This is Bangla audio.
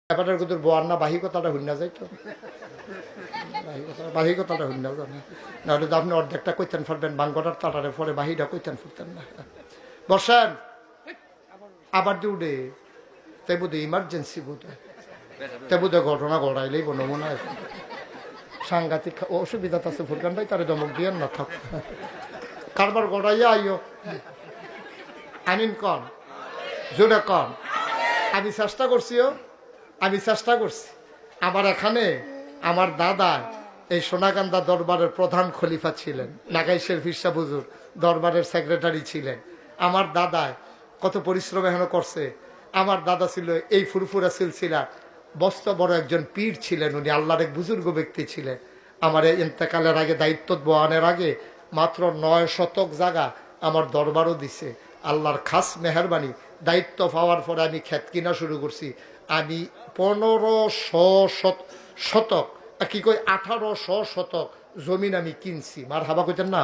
ব্যাপারটার কিন্তু বোয়ার না বাহি কথাটা হইনা যাইতো, বাহি কথাটা হইনা জানে, নাহলে তো আপনি অর্ধেকটা কইতেন পারবেন, বাঙ্গটার তাটারে পরে বাহিটা কইতেন পারতেন না। বসেন, আবার উঠে তাই বোধ ইমার্জেন্সি বোধ তাই বোধ ঘটনা ঘটাইলেই নমুনা সাংঘাতিক অসুবিধা আছে। ফুরকান ভাই তারে দমক দিয়ে না থাক, কারবার গড়াইয়া আইও আমিন কন জোরে কন। আমি চেষ্টা করছিও, আমি চেষ্টা করছি। আমার এখানে আমার দাদা এই সোনাকান্দা দরবারের প্রধান খলিফা ছিলেন, নাগাইশের ফিরসা হুজুর দরবারের সেক্রেটারি ছিলেন। আমার দাদা কত পরিশ্রম এখনো করছে। আমার দাদা ছিল এই ফুরফুরা সিলসিলা বস্ত বড় একজন পীর ছিলেন, উনি আল্লাহর এক বুজুর্গ ব্যক্তি ছিলেন। আমার এই ইন্তেকালের আগে, দায়িত্ব বহানের আগে মাত্র 9 শতক জায়গা আমার দরবারও দিছে। আল্লাহর খাস মেহরবানি, দায়িত্ব পাওয়ার পরে আমি ক্ষেত কিনা শুরু করছি। আমি 1500 শতক কি কই 1800 শতক জমিন আমি কিনছি। মার হাবা কইতেন না।